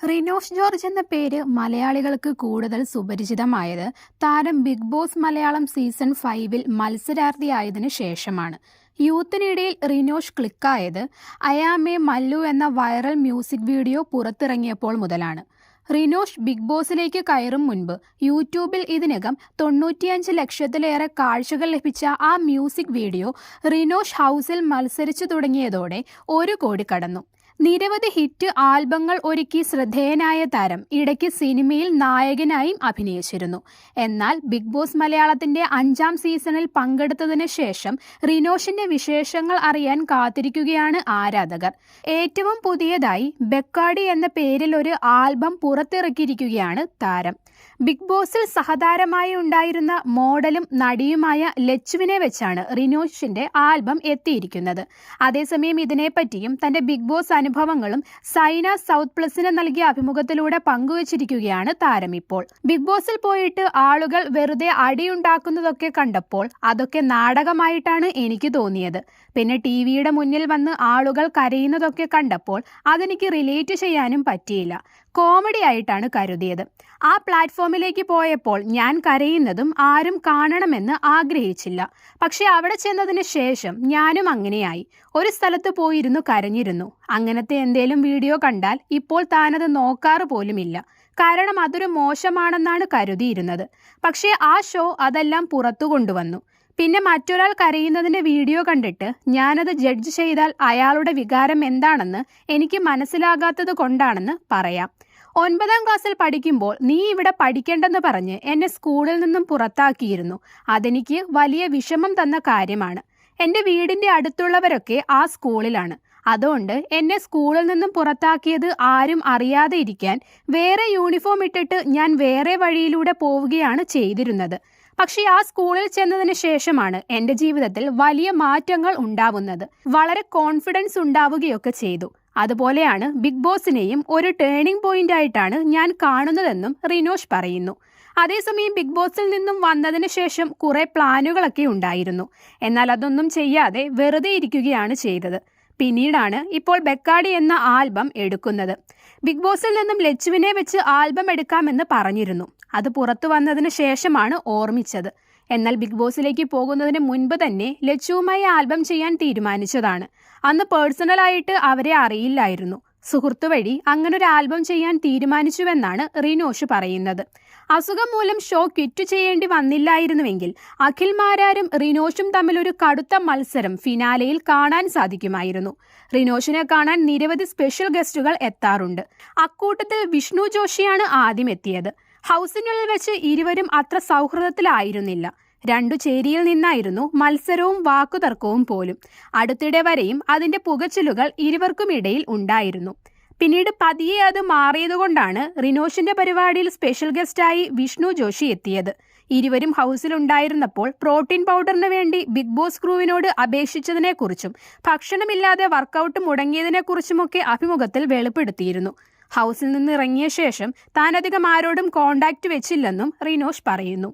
Rinosh George എന്ന പേര് മലയാളികൾക്ക് കൂടുതൽ സുപരിചിതമായത് താരം ബിഗ് ബോസ് മലയാളം സീസൺ 5-ൽ മത്സരാർത്ഥിയായതിനു ശേഷമാണ്. യൂത്തിനിടയിൽ റിനോഷ് ക്ലിക്കായത് അയാമേ മല്ലു എന്ന വൈറൽ മ്യൂസിക് വീഡിയോ പുറത്തിറങ്ങിയപ്പോൾ മുതലാണ്. റിനോഷ് ബിഗ് ബോസിലേക്ക് കയറും മുൻപ് യൂട്യൂബിൽ ഇതിനകം 95 ലക്ഷത്തിലേറെ കാഴ്ചകൾ ലഭിച്ച ആ മ്യൂസിക് വീഡിയോ റിനോഷ് ഹൗസിൽ മത്സരിച്ചു തുടങ്ങിയതോടെ 1 കോടി കടന്നു. നിരവധി ഹിറ്റ് ആൽബങ്ങൾ ഒരുക്കി ശ്രദ്ധേയനായ താരം ഇടയ്ക്ക് സിനിമയിൽ നായകനായും അഭിനയിച്ചിരുന്നു. എന്നാൽ ബിഗ് ബോസ് മലയാളത്തിന്റെ 5-ാം സീസണിൽ പങ്കെടുത്തതിന് ശേഷം റിനോഷിന്റെ വിശേഷങ്ങൾ അറിയാൻ കാത്തിരിക്കുകയാണ് ആരാധകർ. ഏറ്റവും പുതിയതായി ബെക്കാഡി എന്ന പേരിൽ ഒരു ആൽബം പുറത്തിറക്കിയിരിക്കുകയാണ് താരം. ബിഗ് ബോസിൽ സഹതാരമായി ഉണ്ടായിരുന്ന മോഡലും നടിയുമായ ലച്ചുവിനെ വെച്ചാണ് റിനോഷിന്റെ ആൽബം എത്തിയിരിക്കുന്നത്. അതേസമയം ഇതിനെപ്പറ്റിയും തന്റെ ബിഗ് ബോസ് അനുഭവങ്ങളും സൈന സൗത്ത് പ്ലസിന് നൽകിയ അഭിമുഖത്തിലൂടെ പങ്കുവച്ചിരിക്കുകയാണ് താരം ഇപ്പോൾ. ബിഗ് ബോസിൽ പോയിട്ട് ആളുകൾ വെറുതെ അടിയുണ്ടാക്കുന്നതൊക്കെ കണ്ടപ്പോൾ അതൊക്കെ നാടകമായിട്ടാണ് എനിക്ക് തോന്നിയത്. പിന്നെ ടിവിയുടെ മുന്നിൽ വന്ന് ആളുകൾ കരയുന്നതൊക്കെ കണ്ടപ്പോൾ അതെനിക്ക് റിലേറ്റ് ചെയ്യാനും പറ്റിയില്ല. കോമഡി ആയിട്ടാണ് കരുതിയത്. ആ പ്ലാറ്റ്ഫോമിലേക്ക് പോയപ്പോൾ ഞാൻ കരയുന്നതും ആരും കാണണമെന്ന് ആഗ്രഹിച്ചില്ല. പക്ഷെ അവിടെ ചെന്നതിന് ശേഷം ഞാനും അങ്ങനെയായി. ഒരു സ്ഥലത്ത് പോയിരുന്നു കരഞ്ഞിരുന്നു. അങ്ങനത്തെ എന്തേലും വീഡിയോ കണ്ടാൽ ഇപ്പോൾ താനത് നോക്കാറ് പോലുമില്ല. കാരണം അതൊരു മോശമാണെന്നാണ് കരുതിയിരുന്നത്. പക്ഷേ ആ ഷോ അതെല്ലാം പുറത്തു കൊണ്ടുവന്നു. പിന്നെ മറ്റൊരാൾ കരയുന്നതിൻ്റെ വീഡിയോ കണ്ടിട്ട് ഞാനത് ജഡ്ജ് ചെയ്താൽ അയാളുടെ വികാരം എന്താണെന്ന് എനിക്ക് മനസ്സിലാകാത്തത് കൊണ്ടാണെന്ന് പറയാം. 9-ാം ക്ലാസ്സിൽ പഠിക്കുമ്പോൾ നീ ഇവിടെ പഠിക്കേണ്ടെന്ന് പറഞ്ഞ് എന്നെ സ്കൂളിൽ നിന്നും പുറത്താക്കിയിരുന്നു. അതെനിക്ക് വലിയ വിഷമം തന്ന കാര്യമാണ്. എൻ്റെ വീടിൻ്റെ അടുത്തുള്ളവരൊക്കെ ആ സ്കൂളിലാണ്. അതുകൊണ്ട് എന്നെ സ്കൂളിൽ നിന്നും പുറത്താക്കിയത് ആരും അറിയാതെ ഇരിക്കാൻ വേറെ യൂണിഫോം ഇട്ടിട്ട് ഞാൻ വേറെ വഴിയിലൂടെ പോവുകയാണ് ചെയ്തിരുന്നത്. പക്ഷേ ആ സ്കൂളിൽ ചെന്നതിന് ശേഷമാണ് എൻ്റെ ജീവിതത്തിൽ വലിയ മാറ്റങ്ങൾ ഉണ്ടാവുന്നത്. വളരെ കോൺഫിഡൻസ് ഉണ്ടാവുകയൊക്കെ ചെയ്തു. അതുപോലെയാണ് ബിഗ് ബോസിനെയും ഒരു ടേണിംഗ് പോയിന്റ് ആയിട്ടാണ് ഞാൻ കാണുന്നതെന്നും റിനോഷ് പറയുന്നു. അതേസമയം ബിഗ് ബോസിൽ നിന്നും വന്നതിന് ശേഷം കുറെ പ്ലാനുകളൊക്കെ ഉണ്ടായിരുന്നു. എന്നാൽ അതൊന്നും ചെയ്യാതെ വെറുതെ ഇരിക്കുകയാണ് ചെയ്തത്. പിന്നീടാണ് ഇപ്പോൾ ബെക്കാഡി എന്ന ആൽബം എടുക്കുന്നത്. ബിഗ് ബോസിൽ നിന്നും ലച്ചുവിനെ വെച്ച് ആൽബം എടുക്കാമെന്ന് പറഞ്ഞിരുന്നു. അത് പുറത്തു വന്നതിന് ശേഷമാണ് ഓർമ്മിച്ചത്. എന്നാൽ ബിഗ് ബോസിലേക്ക് പോകുന്നതിന് മുൻപ് തന്നെ ലച്ചുവുമായി ആൽബം ചെയ്യാൻ തീരുമാനിച്ചതാണ്. അന്ന് പേഴ്സണലായിട്ട് അവരെ അറിയില്ലായിരുന്നു. സുഹൃത്തു വഴി അങ്ങനൊരു ആൽബം ചെയ്യാൻ തീരുമാനിച്ചുവെന്നാണ് റിനോഷ് പറയുന്നത്. അസുഖം മൂലം ഷോ ക്വിറ്റ് ചെയ്യേണ്ടി വന്നില്ലായിരുന്നുവെങ്കിൽ അഖിൽ മാരാരും റിനോഷും തമ്മിലൊരു കടുത്ത മത്സരം ഫിനാലെയിൽ കാണാൻ സാധിക്കുമായിരുന്നു. റിനോഷിനെ കാണാൻ നിരവധി സ്പെഷ്യൽ ഗസ്റ്റുകൾ എത്താറുണ്ട്. അക്കൂട്ടത്തിൽ വിഷ്ണു ജോഷിയാണ് ആദ്യം എത്തിയത്. ഹൗസിനുള്ളിൽ വെച്ച് ഇരുവരും അത്ര സൗഹൃദത്തിലായിരുന്നില്ല. 2 ചേരിയിൽ നിന്നായിരുന്നു മത്സരവും വാക്കുതർക്കവും പോലും. അടുത്തിടെ വരെയും അതിന്റെ പുകച്ചിലുകൾ ഇരുവർക്കുമിടയിൽ ഉണ്ടായിരുന്നു. പിന്നീട് പതിയെ അത് മാറിയതുകൊണ്ടാണ് റിനോഷിന്റെ പരിപാടിയിൽ സ്പെഷ്യൽ ഗസ്റ്റായി വിഷ്ണു ജോഷി എത്തിയത്. ഇരുവരും ഹൗസിലുണ്ടായിരുന്നപ്പോൾ പ്രോട്ടീൻ പൗഡറിന് വേണ്ടി ബിഗ് ബോസ് ക്രൂവിനോട് അപേക്ഷിച്ചതിനെക്കുറിച്ചും ഭക്ഷണമില്ലാതെ വർക്കൗട്ട് മുടങ്ങിയതിനെക്കുറിച്ചുമൊക്കെ അഭിമുഖത്തിൽ വെളിപ്പെടുത്തിയിരുന്നു. ഹൗസിൽ നിന്ന് ഇറങ്ങിയ ശേഷം താനധികം ആരോടും കോണ്ടാക്ട് വെച്ചില്ലെന്നും റിനോഷ് പറയുന്നു.